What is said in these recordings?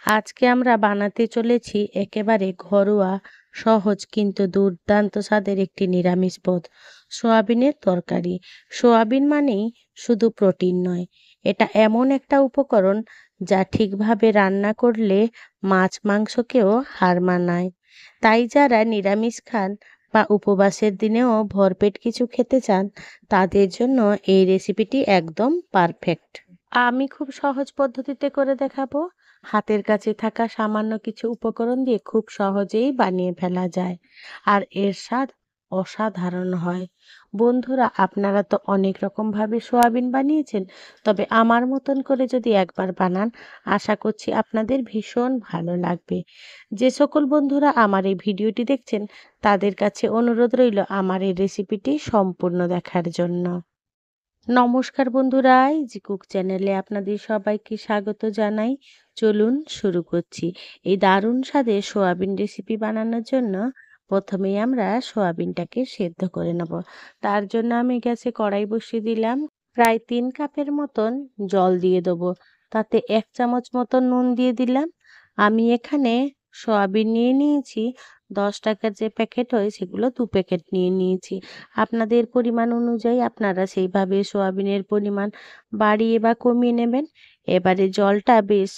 আজকে আমরা বানাতে চলেছি একেবারে ঘরোয়া, সহজ কিন্তু দুর্দান্ত স্বাদের একটি নিরামিষ পদ, সোয়াবিনের তরকারি। সোয়াবিন মানেই শুধু প্রোটিন নয়, এটা এমন একটা উপকরণ যা ঠিকভাবে রান্না করলে মাছ মাংসকেও হার মানায়। তাই যারা নিরামিষ খান বা উপবাসের দিনেও ভরপেট কিছু খেতে চান, তাদের জন্য এই রেসিপিটি একদম পারফেক্ট। আমি খুব সহজ পদ্ধতিতে করে দেখাবো। হাতের কাছে থাকা সামান্য কিছু উপকরণ দিয়ে খুব সহজেই বানিয়ে ফেলা যায়, আর এর স্বাদ অসাধারণ হয়। বন্ধুরা, আপনারা তো অনেক রকম ভাবে সোয়াবিন বানিয়েছেন, তবে আমার মতন করে যদি একবার বানান, আশা করছি আপনাদের ভীষণ ভালো লাগবে। যে সকল বন্ধুরা আমার এই ভিডিওটি দেখছেন, তাদের কাছে অনুরোধ রইল আমার এই রেসিপিটি সম্পূর্ণ দেখার জন্য। নমস্কার বন্ধুরা, ইজি কুক চ্যানেলে আপনাদের সবাইকে স্বাগত জানাই। চলুন শুরু করছি। এই দারুণ স্বাদের সোয়াবিন রেসিপি বানানোর জন্য প্রথমেই আমরা সোয়াবিনটাকে সেদ্ধ করে নেব। তার জন্য আমি গ্যাসে কড়াই বসিয়ে দিলাম। প্রায় 3 কাপের মতন জল দিয়ে দেবো। তাতে 1 চামচ মতন নুন দিয়ে দিলাম। আমি এখানে সোয়াবিন নিয়ে নিয়েছি 10 টাকার যে প্যাকেট হয়, সেগুলো 2 প্যাকেট নিয়ে নিয়েছি। আপনাদের পরিমাণ অনুযায়ী আপনারা সেইভাবে সোয়াবিনের পরিমাণ বাড়িয়ে বা কমিয়ে নেবেন। এবারে জলটা বেশ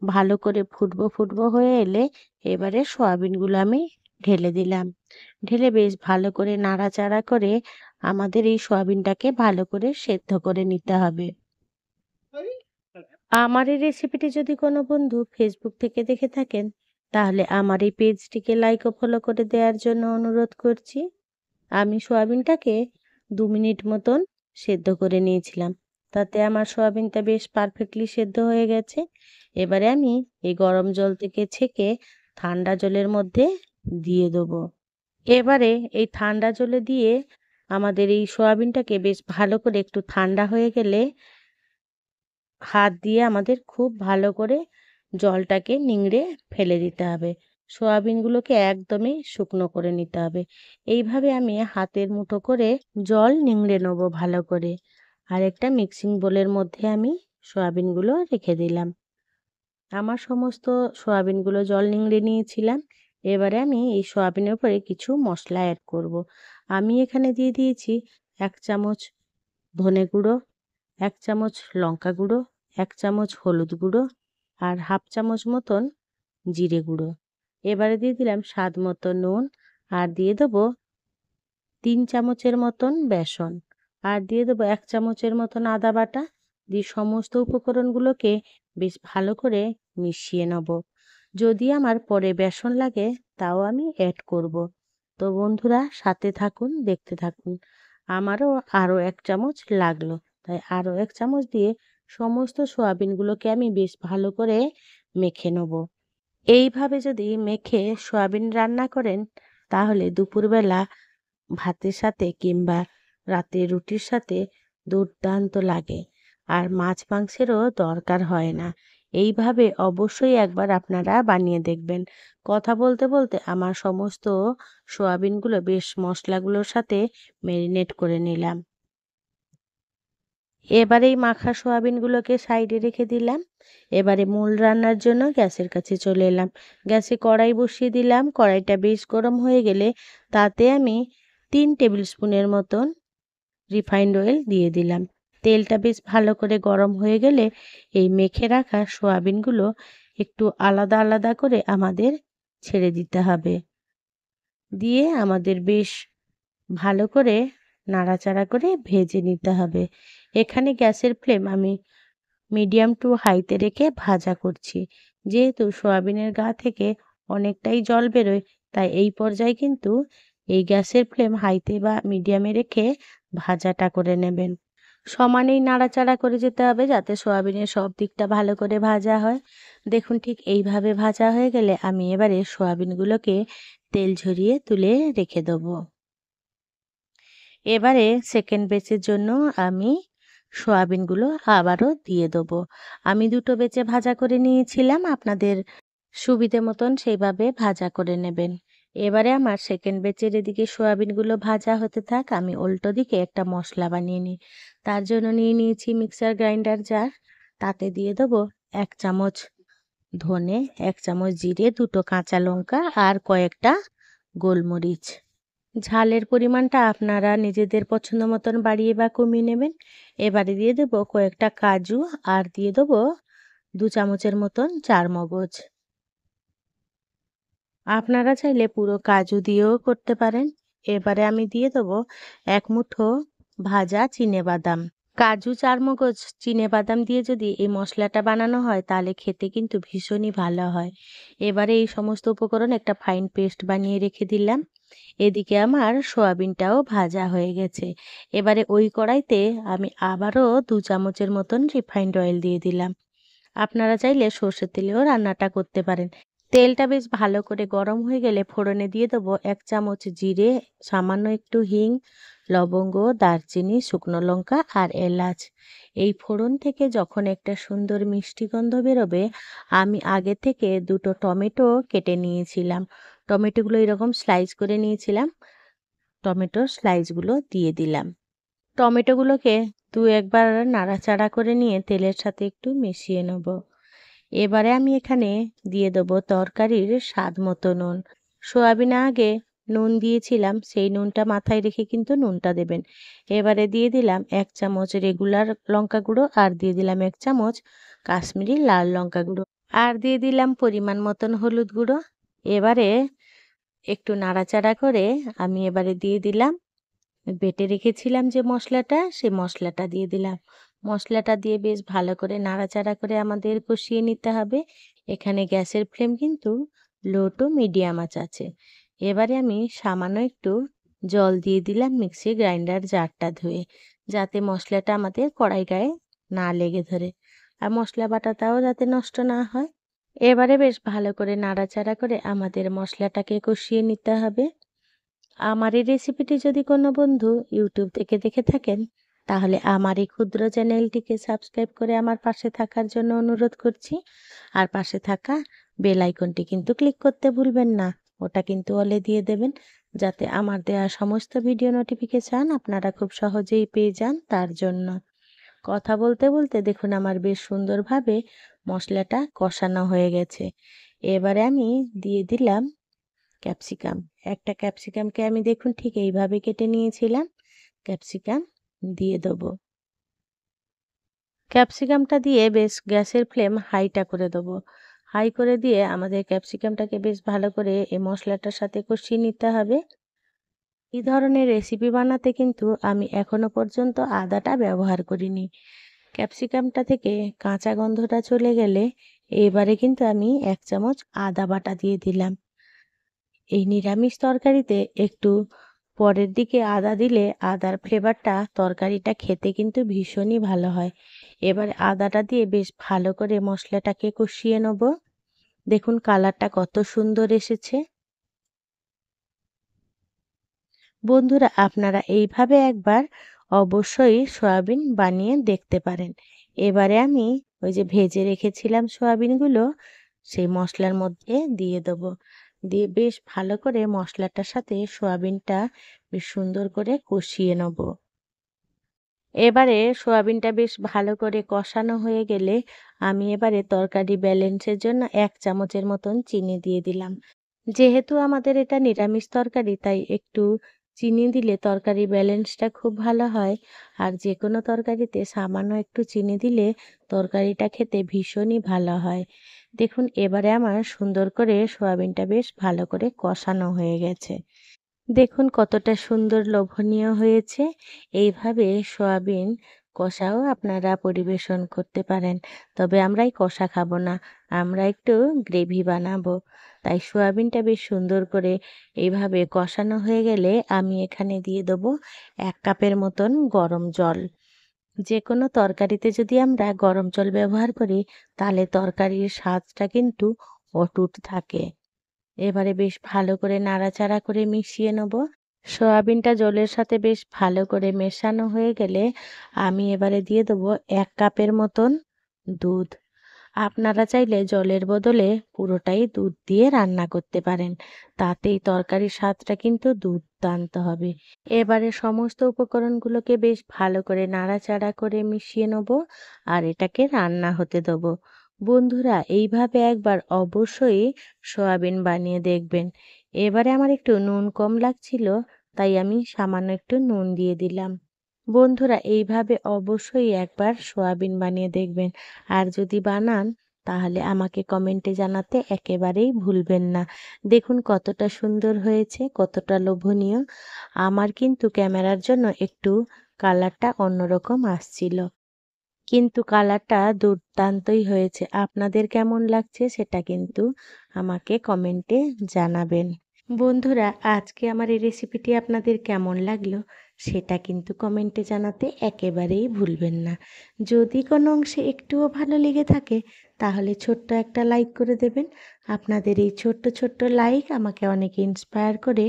ভালো করে ফুটবো ফুটবো হয়ে এলে এবারে সোয়াবিনগুলো আমি ঢেলে দিলাম। ঢেলে বেশ ভালো করে নাড়াচাড়া করে আমাদের এই সোয়াবিনটাকে ভালো করে সেদ্ধ করে নিতে হবে। আমার এই রেসিপিটি যদি কোনো বন্ধু ফেসবুক থেকে দেখে থাকেন, তাহলে আমার এই পেজটিকে লাইক ও ফলো করে দেওয়ার জন্য অনুরোধ করছি। আমি সোয়াবিনটাকে 2 মিনিট মতন সেদ্ধ করে নিয়েছিলাম। তাতে আমার সোয়াবিনটা বেশ পারফেক্টলি সেদ্ধ হয়ে গেছে। এবারে আমি এই গরম জল থেকে ছেঁকে ঠান্ডা জলের মধ্যে দিয়ে দেবো। এবারে এই ঠান্ডা জলে দিয়ে আমাদের এই সোয়াবিনটাকে বেশ ভালো করে একটু ঠান্ডা হয়ে গেলে হাত দিয়ে আমাদের খুব ভালো করে জলটাকে নিংড়ে ফেলে দিতে হবে। সোয়াবিনগুলোকে একদমই শুকনো করে নিতে হবে। এইভাবে আমি হাতের মুঠো করে জল নিংড়ে নেবো ভালো করে। আর একটা মিক্সিং বোলের মধ্যে আমি সোয়াবিনগুলো রেখে দিলাম। আমার সমস্ত সোয়াবিনগুলো জল নিংড়ে নিয়েছিলাম। এবারে আমি এই সোয়াবিনের উপরে কিছু মশলা অ্যাড করব। আমি এখানে দিয়ে দিয়েছি 1 চামচ ধনে গুঁড়ো, 1 চামচ লঙ্কা গুঁড়ো, 1 চামচ হলুদ গুঁড়ো, আর 1/2 চামচ মতন জিরে গুঁড়ো। এবারে দিয়ে দিলাম স্বাদ মতো নুন, আর দিয়ে দেবো 3 চামচের মতন বেসন, আর দিয়ে দেবো 1 চামচের মতন আদা বাটা। দিয়ে সমস্ত উপকরণগুলোকে বেশ ভালো করে মিশিয়ে নেব। যদি আমার পরে বেসন লাগে, তাও আমি অ্যাড করব। তো বন্ধুরা, সাথে থাকুন, দেখতে থাকুন। আমারও আরও 1 চামচ লাগলো, তাই আরও 1 চামচ দিয়ে সমস্ত সোয়াবিনগুলোকে আমি বেশ ভালো করে মেখে নেব। এইভাবে যদি মেখে সোয়াবিন রান্না করেন, তাহলে দুপুরবেলা ভাতের সাথে কিংবা রাতে রুটির সাথে দুর্দান্ত লাগে, আর মাছ মাংসেরও দরকার হয় না। এইভাবে অবশ্যই একবার আপনারা বানিয়ে দেখবেন। কথা বলতে বলতে আমার সমস্ত সোয়াবিনগুলো বেশ মশলাগুলোর সাথে ম্যারিনেট করে নিলাম। এবারে এই মাখা সোয়াবিনগুলোকে সাইডে রেখে দিলাম। এবারে মূল রান্নার জন্য গ্যাসের কাছে চলে এলাম। গ্যাসে কড়াই বসিয়ে দিলাম। কড়াইটা বেশ গরম হয়ে গেলে তাতে আমি 3 টেবিল স্পুনের মতন রিফাইন্ড অয়েল দিয়ে দিলাম। তেলটা বেশ ভালো করে গরম হয়ে গেলে এই মেখে রাখা সোয়াবিনগুলো একটু আলাদা আলাদা করে আমাদের ছেড়ে দিতে হবে। দিয়ে আমাদের বেশ ভালো করে নাড়াচাড়া করে ভেজে নিতে হবে। এখানে গ্যাসের ফ্লেম আমি মিডিয়াম টু হাইতে রেখে ভাজা করছি। যেহেতু সোয়াবিনের গা থেকে অনেকটাই জল বেরোয়, তাই এই পর্যায়ে কিন্তু এই গ্যাসের ফ্লেম হাইতে বা মিডিয়ামে রেখে ভাজাটা করে নেবেন। সমানেই নাড়াচাড়া করে যেতে হবে যাতে সোয়াবিনের সব দিকটা ভালো করে ভাজা হয়। দেখুন, ঠিক এইভাবে ভাজা হয়ে গেলে আমি এবারে সোয়াবিনগুলোকে তেল ঝরিয়ে তুলে রেখে দেবো। এবারে সেকেন্ড ব্যাচের জন্য আমি সোয়াবিনগুলো আবারও দিয়ে দেবো। আমি 2 ব্যাচে ভাজা করে নিয়েছিলাম, আপনাদের সুবিধে মতন সেইভাবে ভাজা করে নেবেন। এবারে আমার সেকেন্ড ব্যাচের এদিকে সোয়াবিনগুলো ভাজা হতে থাক, আমি উল্টো দিকে একটা মশলা বানিয়ে নিই। তার জন্য নিয়ে নিয়েছি মিক্সার গ্রাইন্ডার জার। তাতে দিয়ে দেবো 1 চামচ ধনে, 1 চামচ জিরে, 2টো কাঁচা লঙ্কা আর কয়েকটা গোলমরিচ। ঝালের পরিমাণটা আপনারা নিজেদের পছন্দ মতন বাড়িয়ে বা কমিয়ে নেবেন। এবারে দিয়ে দেবো কয়েকটা কাজু আর দিয়ে দেবো 2 চামচের মতন চারমগজ। আপনারা চাইলে পুরো কাজু দিয়েও করতে পারেন। এবারে আমি দিয়ে দেবো 1 মুঠো ভাজা চিনেবাদাম। কাজু, চারমগজ, চিনেবাদাম দিয়ে যদি এই মশলাটা বানানো হয় তাহলে খেতে কিন্তু ভীষণই ভালো হয়। এবারে এই সমস্ত উপকরণ একটা ফাইন পেস্ট বানিয়ে রেখে দিলাম। এদিকে আমার সয়াবিনটাও ভাজা হয়ে গেছে। এবারে ওই কড়াইতে আমি আবারও 2 চামচের মতন রিফাইন্ড অয়েল দিয়ে দিলাম। আপনারা চাইলে সর্ষের তেলেও রান্নাটা করতে পারেন। তেলটা বেশ ভালো করে গরম হয়ে গেলে ফোড়নে দিয়ে দেবো 1 চামচ জিরে, সামান্য একটু হিং, লবঙ্গ, দারচিনি, শুকনো লঙ্কা আর এলাচ। এই ফোড়ন থেকে যখন একটা সুন্দর মিষ্টি গন্ধ বেরোবে, আমি আগে থেকে 2টো টমেটো কেটে নিয়েছিলাম। টমেটোগুলো এরকম স্লাইস করে নিয়েছিলাম। টমেটোর স্লাইসগুলো দিয়ে দিলাম। টমেটোগুলোকে 2-1 বার নাড়াচাড়া করে নিয়ে তেলের সাথে একটু মিশিয়ে নেব। এবারে আমি এখানে দিয়ে দেবো তরকারির স্বাদ মতো নুন। সয়াবিনে আগে নুন দিয়েছিলাম, সেই নুনটা মাথায় রেখে কিন্তু নুনটা দেবেন। এবারে দিয়ে দিলাম 1 চামচ রেগুলার লঙ্কা গুঁড়ো আর দিয়ে দিলাম 1 চামচ কাশ্মীরি লাল লঙ্কা গুঁড়ো আর দিয়ে দিলাম পরিমাণ মতন হলুদ গুঁড়ো। এবারে একটু নাড়াচাড়া করে আমি এবারে দিয়ে দিলাম বেটে রেখেছিলাম যে মশলাটা, সেই মশলাটা দিয়ে দিলাম। মশলাটা দিয়ে বেশ ভালো করে নাড়াচাড়া করে আমাদের কষিয়ে নিতে হবে। এখানে গ্যাসের ফ্লেম কিন্তু লো টু মিডিয়াম আঁচ আছে। এবারে আমি সামান্য একটু জল দিয়ে দিলাম মিক্সি গ্রাইন্ডার জারটা ধুয়ে, যাতে মশলাটা আমাদের কড়াই গায়ে না লেগে ধরে আর মশলা বাটাটাও যাতে নষ্ট না হয়। এবারে বেশ ভালো করে নাড়াচাড়া করে আমাদের মশলাটাকে কষিয়ে নিতে হবে। আমার এই রেসিপিটি যদি কোনো বন্ধু ইউটিউব থেকে দেখে থাকেন, তাহলে আমার এই ক্ষুদ্র চ্যানেলটিকে সাবস্ক্রাইব করে আমার পাশে থাকার জন্য অনুরোধ করছি। আর পাশে থাকা বেল আইকনটি কিন্তু ক্লিক করতে ভুলবেন না। ওটা কিন্তু অলে দিয়ে দেবেন, যাতে আমার দেওয়া সমস্ত ভিডিও নোটিফিকেশান আপনারা খুব সহজেই পেয়ে যান তার জন্য। কথা বলতে বলতে দেখুন আমার বেশ সুন্দরভাবে মশলাটা কষানো হয়ে গেছে। এবারে আমি দিয়ে দিলাম ক্যাপসিকাম। একটা ক্যাপসিকামকে আমি দেখুন ঠিক এইভাবে কেটে নিয়েছিলাম। ক্যাপসিকাম দিয়ে দেবো। ক্যাপসিকামটা দিয়ে বেশ গ্যাসের ফ্লেম হাইটা করে দেবো। হাই করে দিয়ে আমাদের ক্যাপসিকামটাকে বেশ ভালো করে এই মশলাটার সাথে কষিয়ে নিতে হবে। এই ধরনের রেসিপি বানাতে কিন্তু আমি এখনো পর্যন্ত আদাটা ব্যবহার করিনি। ক্যাপসিকামটা থেকে কাঁচা গন্ধটা চলে গেলে এবারে কিন্তু আমি 1 চামচ আদা বাটা দিয়ে দিলাম। এই নিরামিষ তরকারিতে একটু পরের দিকে আদা দিলে আদার ফ্লেভারটা তরকারিটা খেতে কিন্তু ভীষণই ভালো হয়। এবার আদাটা দিয়ে বেশ ভালো করে মশলাটাকে কষিয়ে নেব। দেখুন কালারটা কত সুন্দর এসেছে। বন্ধুরা আপনারা এইভাবে একবার অবশ্যই সয়াবিন বানিয়ে দেখতে পারেন। এবারে আমি ওই যে ভেজে রেখেছিলাম সয়াবিনগুলো সেই মশলার মধ্যে দিয়ে দেবো। দিয়ে বেশ ভালো করে মশলাটার সাথে সয়াবিনটা বেশ সুন্দর করে কষিয়ে নেব। এবারে সয়াবিনটা বেশ ভালো করে কষানো হয়ে গেলে আমি এবারে তরকারি ব্যালেন্সের জন্য 1 চামচের মতন চিনি দিয়ে দিলাম। যেহেতু আমাদের এটা নিরামিষ তরকারি তাই একটু চিনি দিলে তরকারি ব্যালেন্সটা খুব ভালো হয়। আর যে কোনো তরকারিতে সামান্য একটু চিনি দিলে তরকারিটা খেতে ভীষণই ভালো হয়। দেখুন এবারে আমার সুন্দর করে সয়াবিনটা বেশ ভালো করে কষানো হয়ে গেছে। দেখুন কতটা সুন্দর লোভনীয় হয়েছে। এইভাবে সয়াবিন কষাও আপনারা পরিবেশন করতে পারেন। তবে আমরা এই কষা খাবো না, আমরা একটু গ্রেভি বানাবো। তাই সয়াবিনটা বেশ সুন্দর করে এইভাবে কষানো হয়ে গেলে আমি এখানে দিয়ে দেবো 1 কাপের মতন গরম জল। যে কোনো তরকারিতে যদি আমরা গরম জল ব্যবহার করি তাহলে তরকারির স্বাদটা কিন্তু অটুট থাকে। এবারে বেশ ভালো করে নাড়াচাড়া করে মিশিয়ে নেব। সয়াবিনটা জলের সাথে বেশ ভালো করে মেশানো হয়ে গেলে আমি এবারে দিয়ে দেবো 1 কাপের মতন দুধ। আপনারা চাইলে জলের বদলে পুরোটাই দুধ দিয়ে রান্না করতে পারেন। তাতেই তরকারির স্বাদটা কিন্তু দুর্দান্ত হবে। এবারে সমস্ত উপকরণগুলোকে বেশ ভালো করে নাড়াচাড়া করে মিশিয়ে নেব আর এটাকে রান্না হতে দেবো। বন্ধুরা এইভাবে একবার অবশ্যই সয়াবিন বানিয়ে দেখবেন। এবারে আমার একটু নুন কম লাগছিল, তাই আমি সামান্য একটু নুন দিয়ে দিলাম। বন্ধুরা এইভাবে অবশ্যই একবার সয়াবিন বানিয়ে দেখবেন। আর যদি বানান তাহলে আমাকে কমেন্টে জানাতে একেবারেই ভুলবেন না। দেখুন কতটা সুন্দর হয়েছে, কতটা লোভনীয়। আমার কিন্তু ক্যামেরার জন্য একটু কালারটা অন্যরকম আসছিল। কিন্তু কালারটা দুর্দান্তই হয়েছে। আপনাদের কেমন লাগছে সেটা কিন্তু আমাকে কমেন্টে জানাবেন। বন্ধুরা আজকে আমার এই রেসিপিটি আপনাদের কেমন লাগলো সেটা কিন্তু কমেন্টে জানাতে একেবারেই ভুলবেন না। যদি কোনো অংশে একটুও ভালো লেগে থাকে তাহলে ছোট্ট একটা লাইক করে দেবেন। আপনাদের এই ছোট্ট ছোট্ট লাইক আমাকে অনেক ইন্সপায়ার করে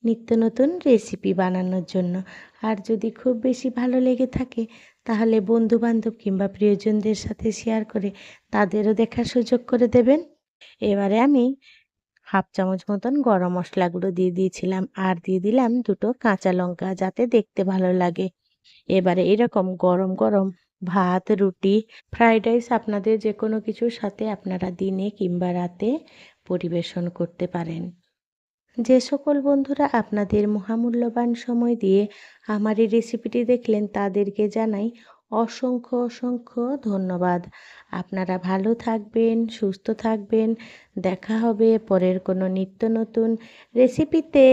নিত্য নতুন রেসিপি বানানোর জন্য। আর যদি খুব বেশি ভালো লেগে থাকে তাহলে বন্ধুবান্ধব কিংবা প্রিয়জনদের সাথে শেয়ার করে তাদেরও দেখার সুযোগ করে দেবেন। এবারে আমি হাফ চামচ মতন গরম মশলা গুঁড়ো দিয়ে দিয়েছিলাম আর দিয়ে দিলাম 2টো কাঁচা লঙ্কা যাতে দেখতে ভালো লাগে। এবারে এরকম গরম গরম ভাত, রুটি, ফ্রাইড রাইস আপনাদের যে কোনো কিছুর সাথে আপনারা দিনে কিংবা রাতে পরিবেশন করতে পারেন। যে সকল বন্ধুরা আপনাদের মহামূল্যবান সময় দিয়ে আমার এই রেসিপিটি দেখলেন তাদেরকে জানাই অসংখ্য অসংখ্য ধন্যবাদ। আপনারা ভালো থাকবেন, সুস্থ থাকবেন। দেখা হবে পরের কোনো নিত্য নতুন রেসিপিতে।